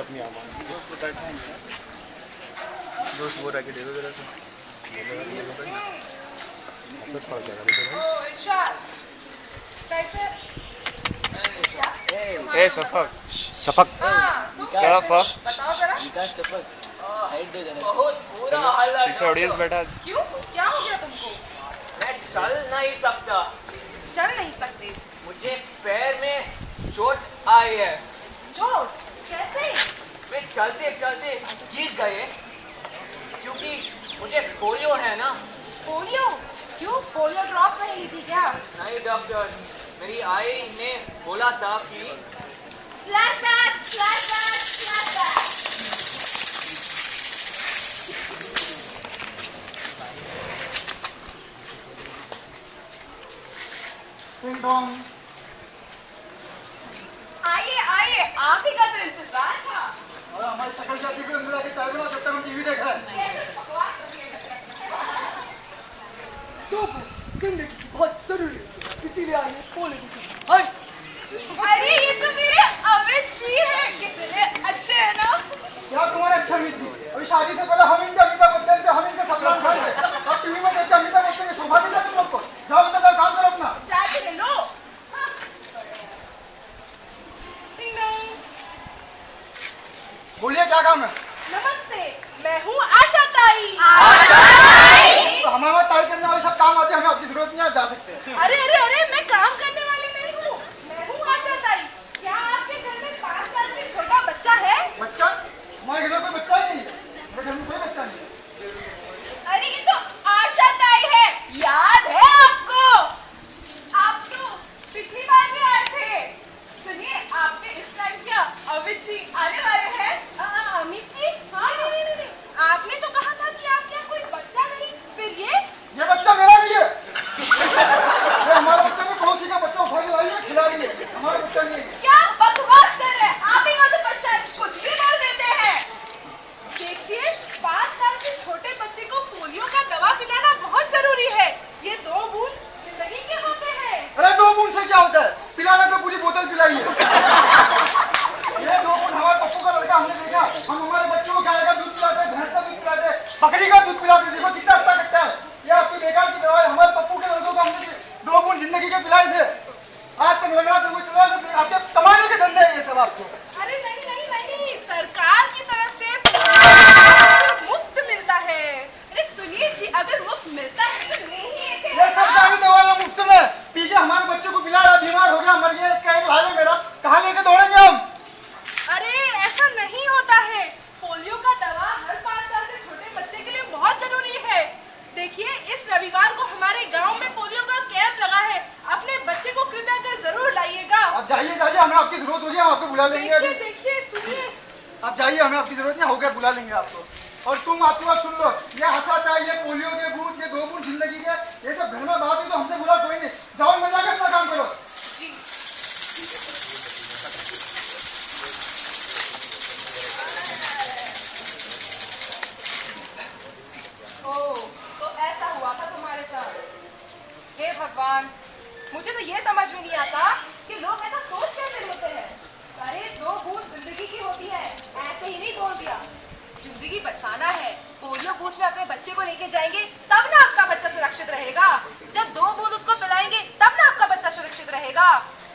अपनी आमा दोस्त वो रख के दे दो जरा से सब पड़ जाएगा ए शफक शफक शफक बताओ जरा शफक साइड दे जरा बहुत बुरा हाल है पीछे ऑडियंस बैठा क्यों क्या हो गया तुमको मैं चल नहीं सकता चल नहीं सकते मुझे पैर में चोट आई है चोट कैसे मैं चलते चलते गिर गए क्योंकि मुझे पोलियो है ना पोलियो क्यों पोलियो ड्रॉप्स नहीं ली थी क्या नहीं डॉक्टर मेरी आई ने बोला था कि फ्लैशबैक फ्लैशबैक फ्लैशबैक आइए आइए आप ही का तो इंतजार था और हमारी शक्ल जाती के अंदर आके चाय बना जब तक हम टीवी देख रहे हैं जिंदगी बहुत जरूरी है इसीलिए आइए पोलियो हाय अरे ये तो मेरे अमित जी हैं कितने अच्छे हैं ना क्या तुम्हारे अच्छा मित थी अभी शादी से पहले हम इनके अमिताभ बच्चन थे हम इनके सलमान खान थे अब टीवी में देखते अमिताभ बच्चन की शोभा देता तुम लोग को जाओ मतलब जाओ काम करो अपना चाय पी ले लो डिंग डोंग बोलिए क्या काम है नमस्ते मैं हूँ आशा ताई तो हमारा टाइप करने वाले सब काम आते हैं हमें आपकी जरूरत नहीं है आप जा सकते हैं अरे अरे अरे मैं काम करने वाली नहीं हूँ मैं हूँ आशा ताई क्या आपके घर में 5 साल से छोटा बच्चा है बच्चा हमारे घर में कोई बच्चा ही नहीं है मेरे घर में कोई बच्चा नहीं है अरे ये तो आशा ताई है याद है आपको आप तो पिछली बार भी आए थे सुनिए आपके इस टाइम क्या अमित जी आने वाले हैं अमित जी हाँ नहीं आपने तो कहा था कि आपके यहाँ कोई बच्चा नहीं फिर ये बच्चा मेरा नहीं है ये हमारा बच्चा को पड़ोसी का बच्चा उठा के लाई है खिला रही है हमारा बच्चा नहीं है क्या बकवास कर रहे हैं आप ही का तो बच्चा है कुछ भी बोल देते हैं देखिए 5 साल से छोटे बच्चे को पोलियो का दवा पिलाना बहुत जरूरी है ये 2 बूंद जिंदगी के होते हैं अरे 2 बूंद से क्या होता है पिलाना तो पूरी बोतल पिलाई है ये 2 बूंद हमारे पप्पू का लड़का हमने देखा हम हमारे बच्चों को गाय का दूध पिलाते हैं भैंस का दूध पिलाते हैं बकरी का दूध पिलाते हैं देखो कितना अच्छा लगता है ये आपकी बेकार की दवाई हमारे पप्पू के लड़कों को हमने 2 बूंद जिंदगी के पिलाए थे आज तक लग रहा था वो चला आपके कमाने के धंधे हैं ये सब आपको अरे नहीं सरकार की तरफ से मुफ्त मिलता है अरे सुनिए जी अगर मुफ्त मिलता है तो ले ही ये सब सारी दवाइयां मुफ्त में पी के हमारे बच्चे को पिलाया बीमार हो गया मर गया कहीं भाई मेरा कहाँ लेके दौड़ेंगे हम अरे ऐसा नहीं होता है पोलियो का दवा हर 5 साल से छोटे बच्चे के लिए बहुत जरूरी है देखिए इस रविवार को हमारे गांव में पोलियो का कैंप लगा है अपने बच्चे को कृपया कर जरूर लाइएगा आप जाइए हमें आपकी जरूरत होगी हम आपको बुला लेंगे अभी देखिए सुनिए आप जाइए हमें आपकी जरूरत नहीं होकर बुला लेंगे आपको और तुम आपकी बात सुन लो ये आशा था ये पोलियो के बूंद ये 2 बूंद जिंदगी के ये सब घर में बात हुई तो हमसे बुला कोई नहीं जाओ मजा कर अपना काम करो तो ऐसा हुआ था तुम्हारे साथ हे भगवान मुझे तो ये समझ में नहीं आता कि लोग ऐसा सोच कैसे लेते हैं अरे 2 बूंद जिंदगी की होती है ऐसे ही नहीं बोल दिया जिंदगी बचाना है पोलियो बूथ में अपने बच्चे को लेके जाएंगे तब ना आपका बच्चा सुरक्षित रहेगा जब 2 बूंद उसको पिलाएंगे तब ना आपका बच्चा सुरक्षित रहेगा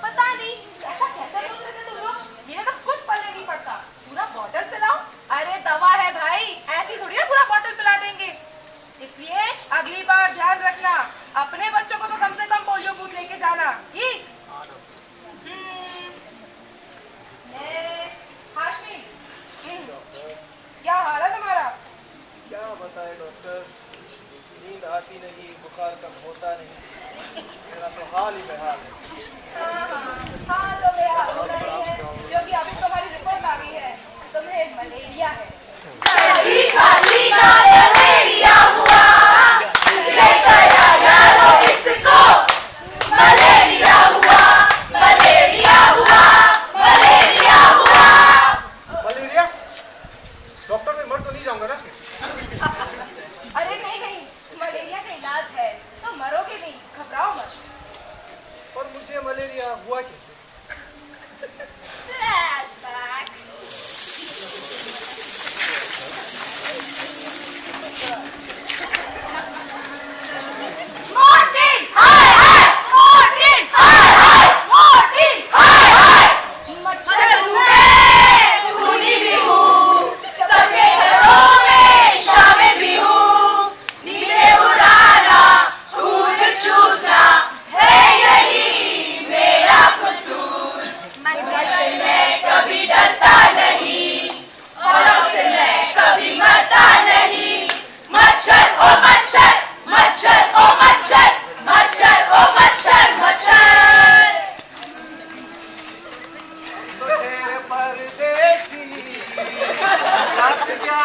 पता नहीं ऐसा कैसे सोच रहे थे तुम लोग मेरे तो कुछ पल्ले नहीं पड़ता पूरा बॉटल पिलाओ अरे दवा है भाई ऐसी थोड़ी ना पूरा बॉटल पिला देंगे इसलिए अगली बताए डॉक्टर, नींद आती नहीं, बुखार कम होता नहीं, मेरा तो हाल ही बेहाल है। हाँ तो बेहाल होना ही है, क्योंकि अभी तुम्हारी रिपोर्ट आ गई है, तुम्हें मलेरिया है। मलेरिया हुआ, लेकर आया रो इसको। मलेरिया हुआ, मलेरिया हुआ, मलेरिया हुआ। मलेरिया? डॉक्टर मैं मर तो नहीं जाऊंगा ना? अरे नहीं नहीं, मलेरिया का इलाज है, तो मरोगे नहीं, घबराओ मत। और मुझे मलेरिया हुआ कैसे? फ्लैशबैक। मॉर्टिन, हाय हाय, मॉर्टिन, हाय हाय, मॉर्टिन, हाय हाय। मच्छर हुए, खूनी भी हूँ, सबके घरों में शामिल भी हूँ। नीले उड़ाना, खून चूसना, है यही मेरा कसूर। मच्छर से मैं कभी डरता नहीं, औरों से मैं कभी मरता नहीं। मच्छर ओ मच्छर, मच्छर ओ मच्छर, मच्छर ओ मच्छर, मच्छर। तो तेरे परदेसी साथ क्या?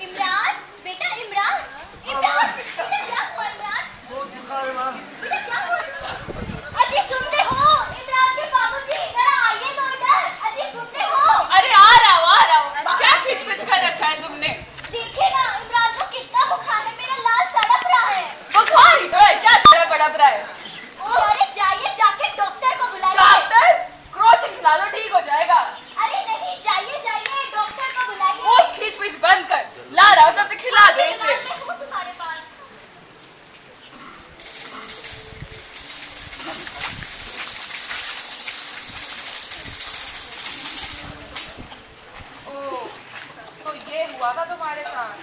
इमरान, बेटा इमरान, इमरान, बेटा क्या हुआ इमरान? बहुत बुखार है माँ। बेटा क्या हुआ? अजी सुनते हो? इमरान के बाबूजी इधर आइए तो इधर। अजी सुनते हो? अरे आ रहा हूँ। क्या खिचपिच कर रखा है तुमने? देखिए ना इमरान को कितना बुखार है, मेरा लाल तड़प रहा है। बुखार ही तो है, क्या बड़ा है? अरे जाइए जाके डॉक्टर को बुलाइए। डॉक्टर, क्रोसिन खिला दो, ठीक हो जाएगा। अरे नहीं, जाइए जाइए डॉक्टर को बुलाइए। वो खिचपिच बंद कर, ला रहा हूँ तब तक खिला दे इसे। मैं हूँ तुम्हारे पास। ओह, तो ये हुआ था तुम्हारे साथ।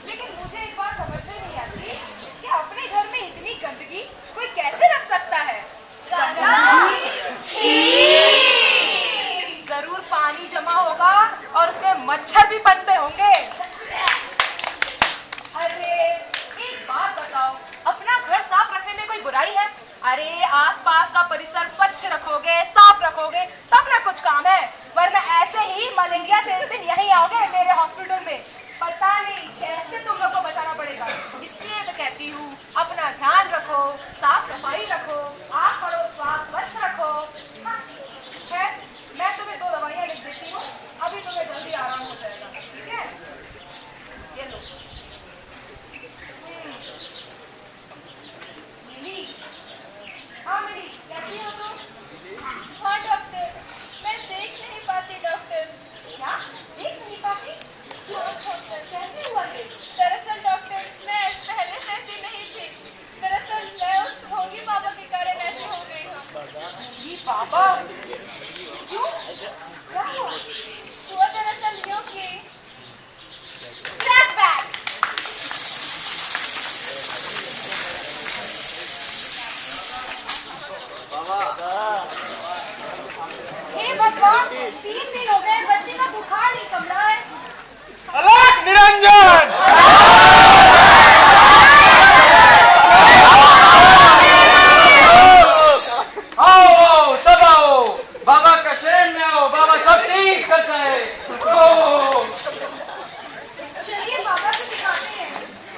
लेकिन मुझे एक बात समझ में नहीं आती कि अपने घर में इतनी गंदगी कोई कैसे रख सकता है? जरूर पानी जमा होगा और उसमें मच्छर भी पनपे होंगे। अरे एक बात बताओ, अपना घर साफ रखने में कोई बुराई है? अरे आसपास का परिसर स्वच्छ रखोगे, साफ रखोगे, तब ना कुछ काम है। वरना ऐसे ही मलेरिया से एक दिन यहीं आओगे मेरे हॉस्पिटल में। पता नहीं कैसे तुम लोग को बचाना पड़ेगा। इसलिए तो कहती हूँ, अपना ध्यान रखो, साफ सफाई रखो, आस पड़ोस साफ स्वच्छ रखो। हाँ, खैर मैं तुम्हें 2 दवाइयाँ लिख देती हूँ, अभी तुम्हें जल्दी आराम हो जाएगा, ठीक है? ये लो। मिली, हाँ मिली, कैसी हो तुम? हाँ डॉक्टर, मैं देख नहीं पाती डॉक्टर। क्या देख नहीं पाती? कैसे हुआ ये? दरअसल डॉक्टर, मैं पहले से ऐसी नहीं थी। दरअसल मैं उस भोगी बाबा के कारण ऐसी हो गई हूँ। ये बाबा क्यों? क्या हुआ? वो दरअसल यूँ कि फ्लैशबैक। हे भगवान, 3 दिन हो गए बच्चे का बुखार नहीं कम रहा है। अलग निरंजन। आओ सब आओ, बाबा का शरण में आओ, बाबा सब ठीक कर जाए। चलिए बाबा को दिखाते हैं।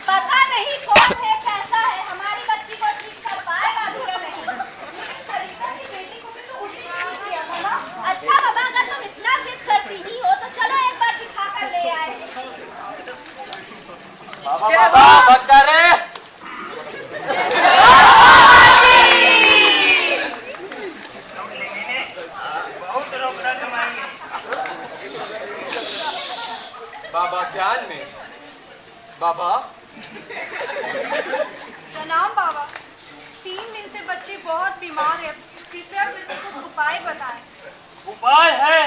पता नहीं कौन है, कैसा है, हमारी बच्ची को ठीक कर पाएगा भी या नहीं। सरिता की बेटी को भी तो उल्टी नहीं किया था ना? अच्छा बाबा, अगर तुम इतना जिद करती ही हो तो चलो एक बार दिखा कर ले आए। बाबा मत कर रहे। बाबा ध्यान में। बाबा प्रणाम बाबा। 3 दिन से बच्ची बहुत बीमार है, कृपया मेरे को कुछ उपाय बताएं। उपाय है।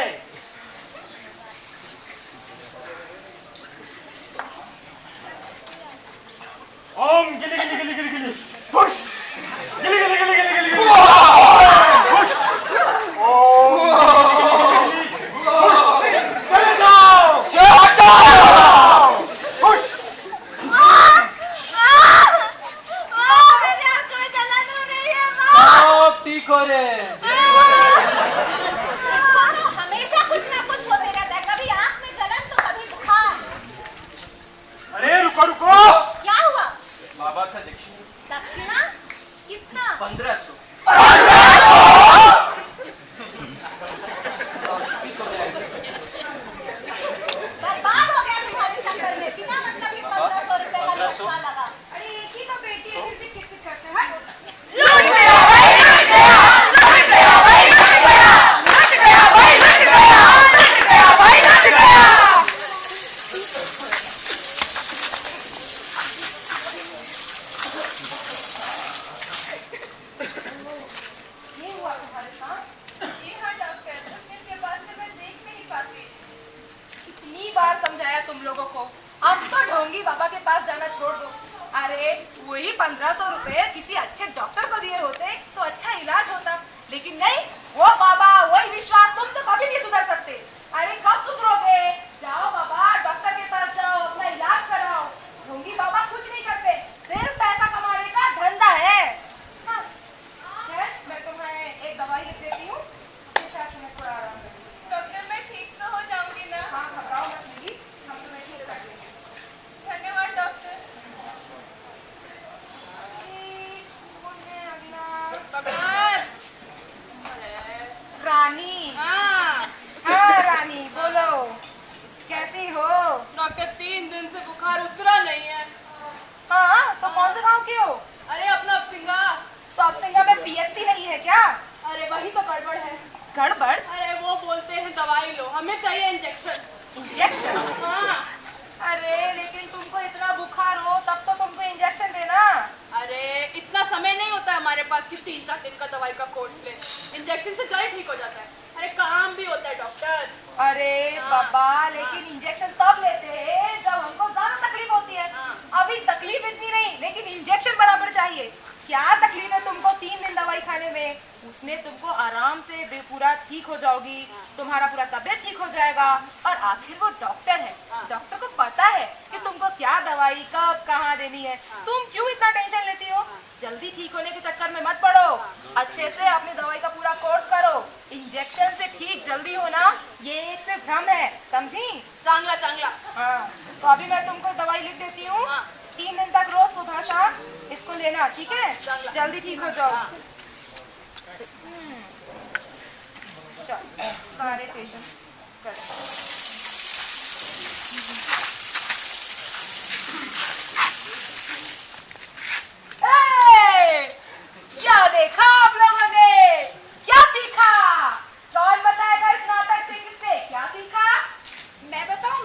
ओम गिली गिली गिली गिली गिली पुश गिली गिली गिली गिली गिली गिली पुश ओम गिली गिली गिली चले जाओ पुश मेरी आंखों में जलन हो रही है माँ। सब ठीक हो रे। इसको तो हमेशा कुछ ना कुछ होते रहता है, कभी आंख में जलन तो कभी बुखार। अरे रुको रुको क्या हुआ? बाबा का दक्षिण दक्षिणा कितना? 1500। बर्बाद हो गया तुम्हारे चक्कर में, बिना मतलब ये 1500 रुपए का 1500? धोखा लगा। अरे एक ही तो बेटी है, फिर भी किस करते हैं? लूट गया भाई, लूट गया, लूट गया भाई, लूट गया, लूट गया भाई, लूट गया, लूट गया भाई, लूट गया। ये हुआ तुम्हारे साथ? जी हाँ डॉक्टर, उस दिन के बाद से मैं देख नहीं पाती। कितनी बार समझाया तुम लोगों को, अब तो ढोंगी बाबा के पास जाना छोड़ दो। अरे वही 1500 रुपए किसी अच्छे डॉक्टर को दिए होते तो अच्छा इलाज होता, लेकिन नहीं, वो बाबा वही विश्वास, तुम तो कभी नहीं सुधर सकते। अरे कब सुधरोगे? जाओ बाबा, डॉक्टर के पास जाओ, अपना इलाज कराओ। ढोंगी बाबा कुछ नहीं करते, सिर्फ पैसा कमाने का धंधा है। हाँ, खैर, मैं तुम्हें एक दवाई लिख देती हूँ, उसके साथ तुम्हें थोड़ा आराम लगेगा। डॉक्टर मैं ठीक तो हो जाऊंगी ना? हाँ, घबराओ मत दीदी, हम तुम्हें ठीक कर देंगे। धन्यवाद डॉक्टर। रानी। हाँ रानी, बोलो कैसी हो? डॉक्टर 3 दिन से बुखार उतरा नहीं है। हाँ, तो कौन से गांव की हो? अरे अपना अपसिंगा। तो अपसिंगा में पीएचसी नहीं है क्या? अरे वही तो गड़बड़ है। गड़बड़? अरे वो बोलते हैं दवाई लो, हमें चाहिए इंजेक्शन। इंजेक्शन? हाँ। अरे लेकिन तुमको इतना बुखार हो तब तो तुमको इंजेक्शन देना। अरे इतना समय नहीं होता है हमारे पास कि 3-4 दिन का दवाई का कोर्स ले। इंजेक्शन से जल्द ठीक हो जाता है। अरे काम भी होता है डॉक्टर। अरे बाबा, लेकिन इंजेक्शन तब लेते हैं जब हमको ज्यादा तकलीफ होती है। अभी तकलीफ इतनी नहीं, लेकिन इंजेक्शन बराबर चाहिए। क्या तकलीफ है तुमको 3 दिन दवाई खाने में? उसमें तुमको आराम से पूरा ठीक हो जाओगी, तुम्हारा पूरा तबीयत ठीक हो जाएगा। और आखिर वो डॉक्टर है, डॉक्टर को पता है कि तुमको क्या दवाई कब कहाँ देनी है। तुम क्यों इतना टेंशन लेती हो? जल्दी ठीक होने के चक्कर में मत पड़ो, अच्छे से अपनी दवाई का पूरा कोर्स करो। इंजेक्शन से ठीक जल्दी होना ये एक से भ्रम है, समझी? चांगला चांगला। हाँ, तो अभी मैं तुमको दवाई लिख देती हूँ। 3 दिन तक रोज सुबह शाम इसको लेना, ठीक है? जल्दी ठीक हो जाओ। चल, सारे पेशेंट कर। क्या देखा आप लोगों ने? क्या सीखा? कौन बताएगा इस नाटक से किसने क्या सीखा? मैं बताऊं?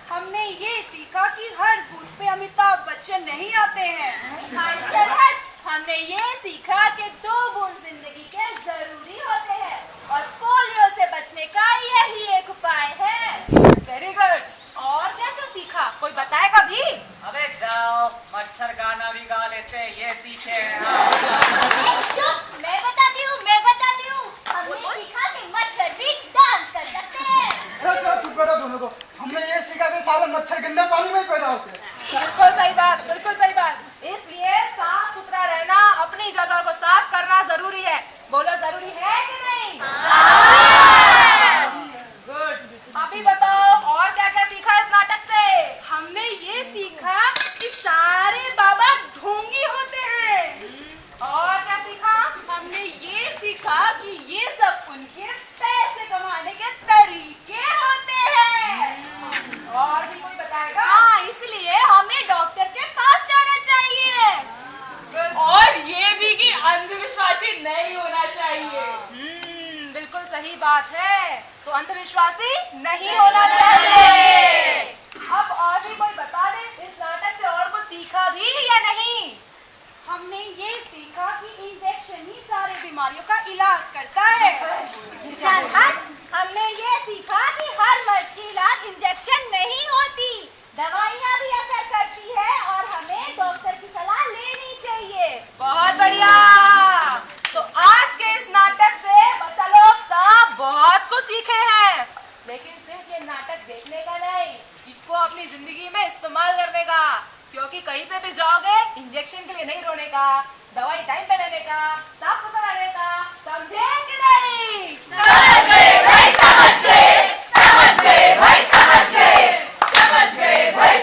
हमने ये सीखा कि हर बूथ पे अमिताभ बच्चन नहीं आते हैं। हमने ये सीखा कि 2 बूंद जिंदगी के जरूरी होते हैं और पोलियो से बचने का यही एक उपाय है। Very good. और क्या क्या सीखा? कोई बताएगा भी? अबे जाओ, मच्छर गाना भी गा लेते, ये सीखे हैं। चुप, मैं बताती हूँ। हमने सीखा कि मच्छर भी डांस कर सकते हैं। चलो चुप बैठो दोनों को। हमने ये सीखा कि सारे मच्छर गंदे पानी में ही पैदा होते हैं। बिल्कुल सही बात, बिल्कुल सही बात। इसलिए साफ सुथरा रहना, अपनी जगह को साफ करना जरूरी है। बोलो, जरूरी है कि नहीं? गुड। अभी बताओ और क्या क्या सीखा इस नाटक से? हमने ये सीखा कि सारे बाबा ढोंगी होते हैं। और क्या सीखा? हमने ये सीखा कि ये सब उनके पैसे कमाने के तरीके होते हैं। और भी कोई बताएगा? हाँ, इसलिए हमें डॉक्टर के पास जाना चाहिए। और ये भी कि अंधविश्वासी नहीं होना चाहिए। बिल्कुल सही बात है। तो अंधविश्वासी नहीं होना चाहिए। अब और भी कोई बता दे इस नाटक से और कुछ सीखा भी या नहीं? हमने ये सीखा कि इंजेक्शन ही सारे बीमारियों का इलाज करता है। चल हट, हमने ये सीखा कि हर मर्ज की इलाज इंजेक्शन नहीं होती, दवाइयाँ भी असर करती है और हमें डॉक्टर कहीं पे भी जाओगे इंजेक्शन के लिए नहीं रोने का, दवाई टाइम पे लेने का, साफ सुथरा रहने का, समझे कि नहीं? समझ गए भाई, समझ गए, समझ गए भाई, समझ गए, समझ गए भाई।